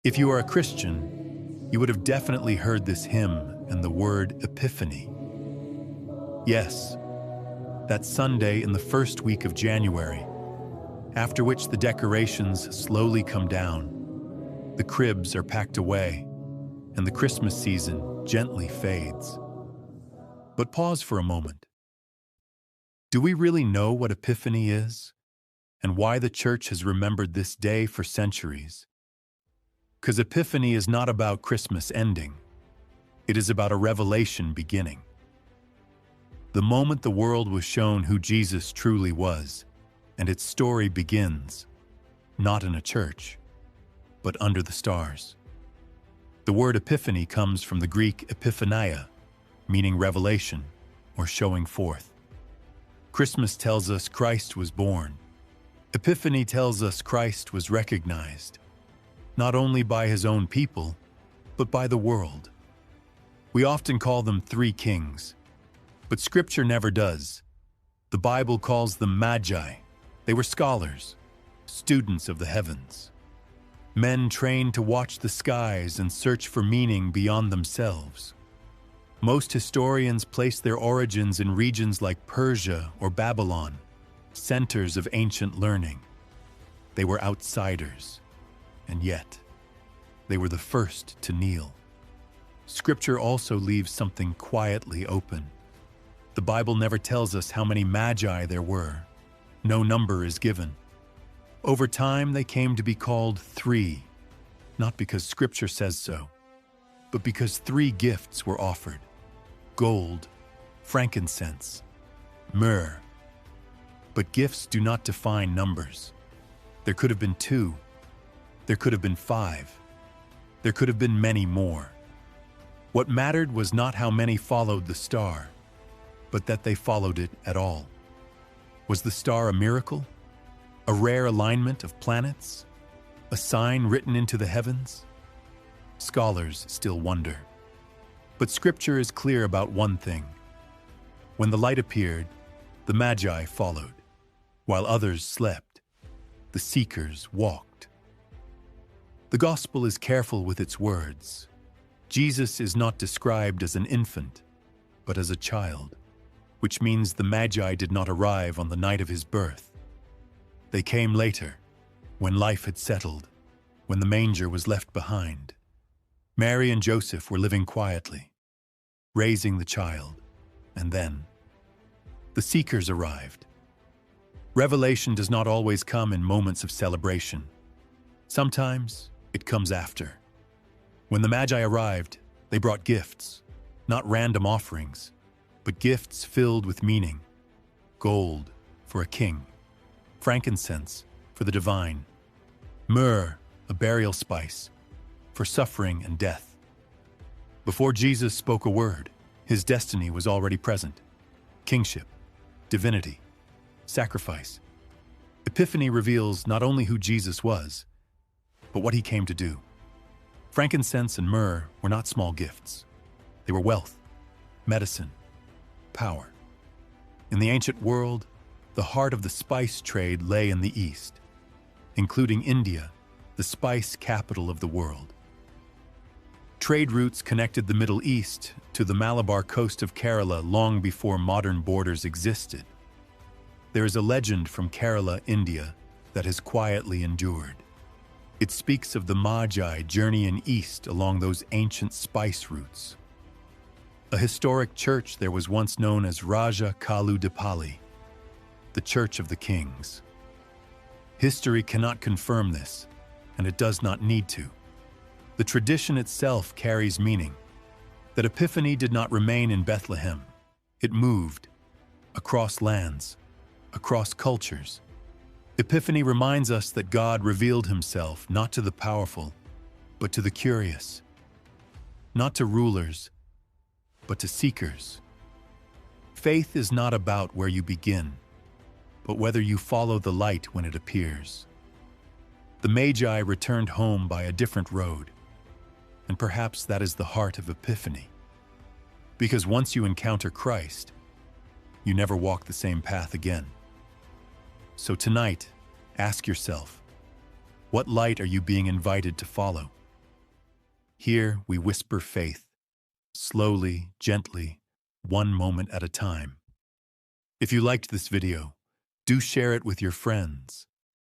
If you are a Christian, you would have definitely heard this hymn and the word Epiphany. Yes, that Sunday in the first week of January, after which the decorations slowly come down, the cribs are packed away, and the Christmas season gently fades. But pause for a moment. Do we really know what Epiphany is, and why the Church has remembered this day for centuries? Because Epiphany is not about Christmas ending. It is about a revelation beginning. The moment the world was shown who Jesus truly was, and its story begins, not in a church, but under the stars. The word Epiphany comes from the Greek epiphania, meaning revelation or showing forth. Christmas tells us Christ was born. Epiphany tells us Christ was recognized, not only by his own people, but by the world. We often call them three kings, but Scripture never does. The Bible calls them magi. They were scholars, students of the heavens, men trained to watch the skies and search for meaning beyond themselves. Most historians place their origins in regions like Persia or Babylon, centers of ancient learning. They were outsiders, and yet they were the first to kneel. Scripture also leaves something quietly open. The Bible never tells us how many magi there were. No number is given. Over time, they came to be called three, not because Scripture says so, but because three gifts were offered: gold, frankincense, myrrh. But gifts do not define numbers. There could have been 2. There could have been 5. There could have been many more. What mattered was not how many followed the star, but that they followed it at all. Was the star a miracle? A rare alignment of planets? A sign written into the heavens? Scholars still wonder. But Scripture is clear about one thing. When the light appeared, the Magi followed. While others slept, the seekers walked. The Gospel is careful with its words. Jesus is not described as an infant, but as a child, which means the Magi did not arrive on the night of his birth. They came later, when life had settled, when the manger was left behind. Mary and Joseph were living quietly, raising the child, and then the seekers arrived. Revelation does not always come in moments of celebration. Sometimes it comes after. When the Magi arrived, they brought gifts, not random offerings, but gifts filled with meaning. Gold for a king, frankincense for the divine, myrrh, a burial spice, for suffering and death. Before Jesus spoke a word, his destiny was already present: kingship, divinity, sacrifice. Epiphany reveals not only who Jesus was, but what he came to do. Frankincense and myrrh were not small gifts. They were wealth, medicine, power. In the ancient world, the heart of the spice trade lay in the East, including India, the spice capital of the world. Trade routes connected the Middle East to the Malabar coast of Kerala long before modern borders existed. There is a legend from Kerala, India, that has quietly endured. It speaks of the Magi journeying east along those ancient spice routes. A historic church there was once known as Raja Kalu Dipali, the Church of the Kings. History cannot confirm this, and it does not need to. The tradition itself carries meaning. That Epiphany did not remain in Bethlehem. It moved across lands, across cultures. Epiphany reminds us that God revealed himself not to the powerful, but to the curious. Not to rulers, but to seekers. Faith is not about where you begin, but whether you follow the light when it appears. The Magi returned home by a different road, and perhaps that is the heart of Epiphany. Because once you encounter Christ, you never walk the same path again. So tonight, ask yourself, what light are you being invited to follow? Here we whisper faith, slowly, gently, one moment at a time. If you liked this video, do share it with your friends.